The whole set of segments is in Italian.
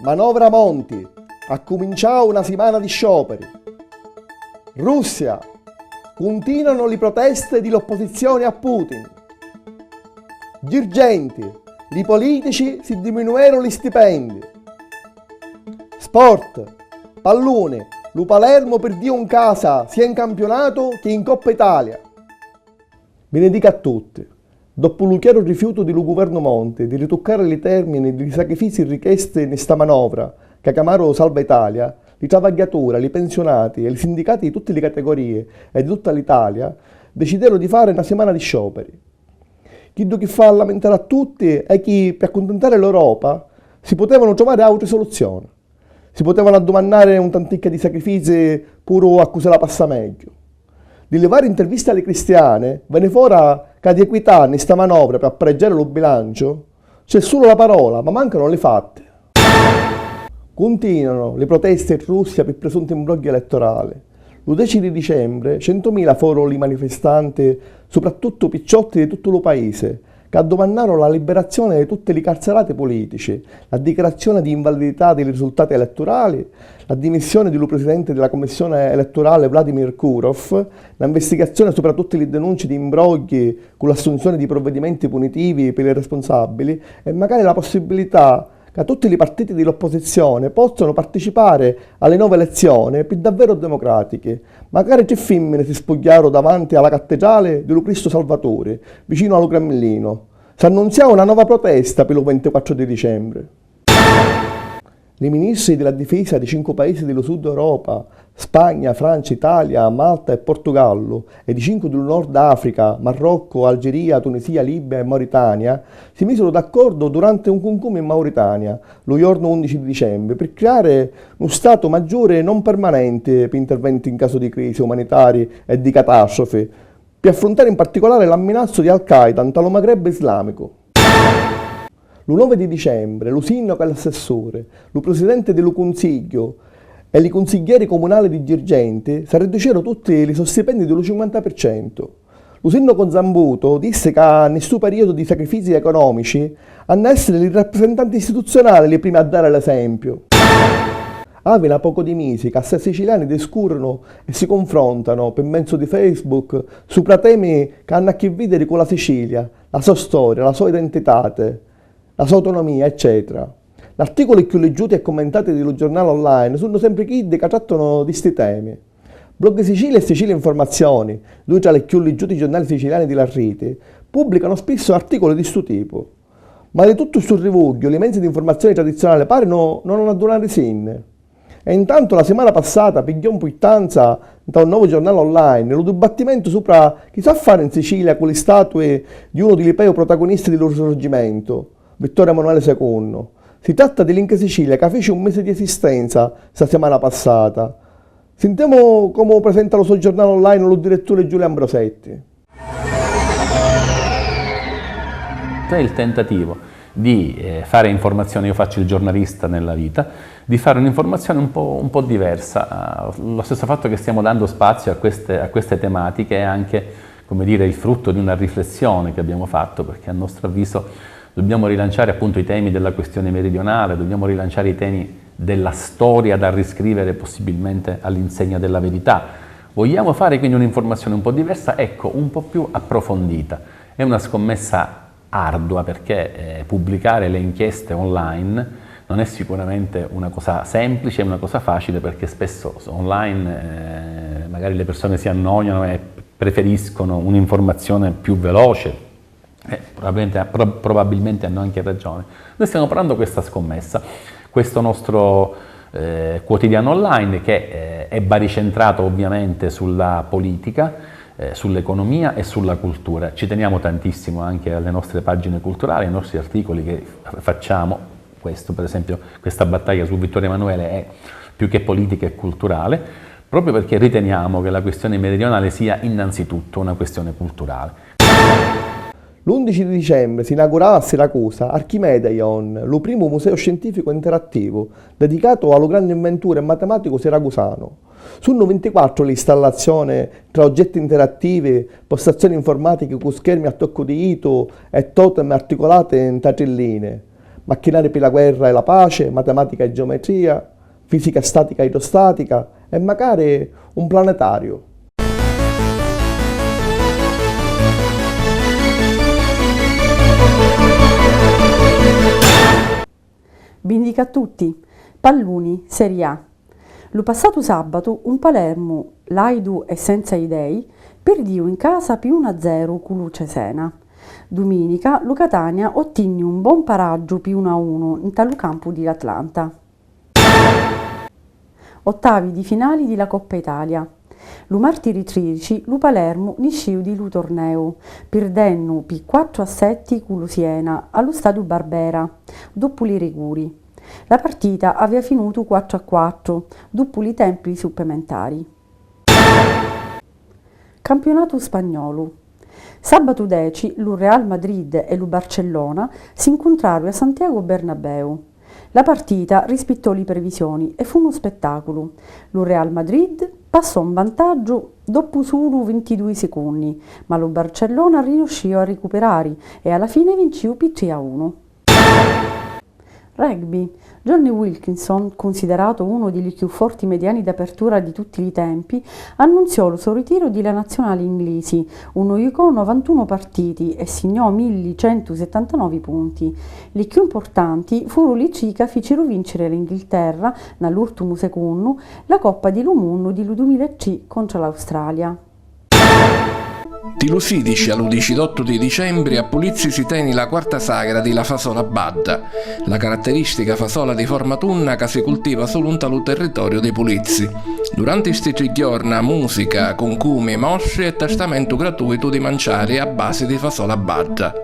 Manovra Monti, ha cominciato una settimana di scioperi. Russia, continuano le proteste dell'opposizione a Putin. Dirigenti, i politici si diminuirono gli stipendi. Sport, pallone, lo Palermo perdió in casa sia in campionato che in Coppa Italia. Benedica a tutti. Dopo il chiaro rifiuto del governo Monti di ritoccare i termini dei sacrifici richiesti in questa manovra che chiamarono Salva Italia, i travagliatori, i pensionati e i sindacati di tutte le categorie e di tutta l'Italia decisero di fare una settimana di scioperi. Chi fa lamentare a tutti è che per accontentare l'Europa si potevano trovare altre soluzioni. Si potevano addomandare un tanticchia di sacrifici pure a cui se la passa meglio. Delle varie interviste alle cristiane venne fuori che di equità in questa manovra per pareggiare lo bilancio c'è solo la parola, ma mancano le fatti. Continuano le proteste in Russia per presunti imbrogli elettorali. L'11 di dicembre 100.000 furono i manifestanti, soprattutto picciotti di tutto il paese, che addomandarono la liberazione di tutti i carcerati politici, la dichiarazione di invalidità dei risultati elettorali, la dimissione del presidente della commissione elettorale Vladimir Kurov, l'investigazione su tutte le denunce di imbrogli con l'assunzione di provvedimenti punitivi per i responsabili e magari la possibilità che tutti i partiti dell'opposizione possano partecipare alle nuove elezioni più davvero democratiche. Magari tre femmine si spogliarono davanti alla cattedrale dello Cristo Salvatore, vicino allo Cremlino. Si annunziava una nuova protesta per il 24 di dicembre. I ministri della difesa di 5 paesi dello sud Europa, Spagna, Francia, Italia, Malta e Portogallo, e di 5 del Nord Africa, Marocco, Algeria, Tunisia, Libia e Mauritania, si misero d'accordo durante un concubio in Mauritania, lo giorno 11 di dicembre, per creare uno stato maggiore non permanente per interventi in caso di crisi umanitari e di catastrofe, per affrontare in particolare l'amminazzo di Al-Qaeda in lo Maghreb islamico. Lo 9 di dicembre, lo sindaco e l'assessore, lo presidente dello consiglio e i consiglieri comunali di dirigenti si riducevano tutti i stipendi dello 50%. Lo sindaco Zambuto disse che nel suo periodo di sacrifici economici hanno essere i rappresentanti istituzionali i primi a dare l'esempio. Aveva poco di mesi che assai siciliani discorrono e si confrontano per mezzo di Facebook su temi che hanno a che vedere con la Sicilia, la sua storia, la sua identità, la sua autonomia, eccetera. Gli articoli più leggiuti e commentati dello giornale online sono sempre chi che trattano di questi temi. Blog Sicilia e Sicilia Informazioni, due tra le più leggiuti giornali siciliani della rete, pubblicano spesso articoli di questo tipo. Ma di tutto sul rivoglio, le mezzi di informazione tradizionali pare non adunare sinne. E intanto la settimana passata pigliò un pittanza da un nuovo giornale online lo dibattimento sopra chi sa fare in Sicilia con le statue di uno dei pei protagonisti del risorgimento, Vittorio Emanuele II. Si tratta di Link Sicilia che fece un mese di esistenza la settimana passata. Sentiamo come presenta lo suo giornale online lo direttore Giulio Ambrosetti. È il tentativo di fare informazione, io faccio il giornalista nella vita, di fare un'informazione un po' diversa. Lo stesso fatto che stiamo dando spazio a queste tematiche è anche, come dire, il frutto di una riflessione che abbiamo fatto, perché a nostro avviso dobbiamo rilanciare appunto i temi della questione meridionale, dobbiamo rilanciare i temi della storia da riscrivere possibilmente all'insegna della verità. Vogliamo fare quindi un'informazione un po' diversa, ecco, un po' più approfondita. È una scommessa ardua perché pubblicare le inchieste online non è sicuramente una cosa semplice, è una cosa facile, perché spesso online magari le persone si annoiano e preferiscono un'informazione più veloce. Probabilmente hanno anche ragione. Noi stiamo parlando di questa scommessa, questo nostro quotidiano online che è baricentrato ovviamente sulla politica, sull'economia e sulla cultura. Ci teniamo tantissimo anche alle nostre pagine culturali, ai nostri articoli che facciamo. Questo, per esempio, questa battaglia su Vittorio Emanuele è più che politica e culturale, proprio perché riteniamo che la questione meridionale sia innanzitutto una questione culturale. L'11 di dicembre si inaugurava a Siracusa Archimedeion, lo primo museo scientifico interattivo dedicato allo grande inventore matematico siracusano. Sono 24 le installazioni tra oggetti interattivi, postazioni informatiche con schermi a tocco di dito e totem articolate in tatilline. macchinari per la guerra e la pace, matematica e geometria, fisica statica e idrostatica e magari un planetario. Bendica a tutti, Palluni, Serie A. Lo passato sabato un Palermo, laidu e senza idei, perdiu in casa più 1-0 con Luce Sena. Domenica lo Catania ottiene un buon paraggio più 1-1 in talo campo di Atlanta. Ottavi di finali della Coppa Italia. Lo martedì 13 lo Palermo nisciu di lo torneo, perdendo per 4-7 con lo Siena allo stadio Barbera, dopo i rigori. La partita aveva finito 4-4, dopo i tempi supplementari. Campionato spagnolo. Sabato 10 lo Real Madrid e lo Barcellona si incontrarono a Santiago Bernabéu. La partita rispettò le previsioni e fu uno spettacolo. Lo Real Madrid passò in vantaggio dopo solo 22 secondi, ma lo Barcellona riuscì a recuperare e alla fine vincì per 3-1. Rugby. Johnny Wilkinson, considerato uno dei più forti mediani d'apertura di tutti i tempi, annunziò il suo ritiro dalla nazionale inglese, giocò 91 partiti e segnò 1179 punti. Le più importanti furono le che fecero vincere l'Inghilterra, nell'ultimo secondo, la Coppa di Lumunno di 2003 contro l'Australia. Lo 16 all'18 di dicembre a Pulizzi si tiene la quarta sagra di la fasola badda, la caratteristica fasola di forma tunna che si coltiva solo in tale territorio dei Pulizzi. Durante questi 3 giorni musica, concumi, mosce e testamento gratuito di mangiare a base di fasola badda.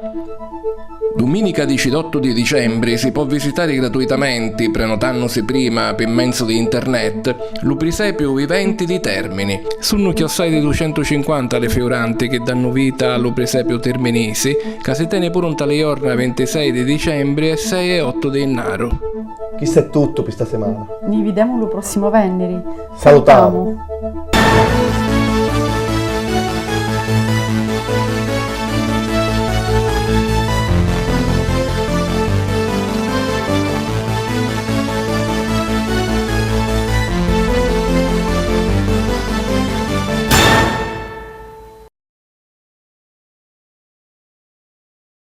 Domenica 18 di dicembre si può visitare gratuitamente, prenotandosi prima per mezzo di internet, lo presepio viventi di Termini. Sono chiossai di 250 le fioranti che danno vita allo presepio terminese, che si tiene pure un tale giorno 26 di dicembre e 6 e 8 di Innaro. Chissà è tutto per questa settimana. Ci vediamo lo prossimo venerdì. Salutiamo.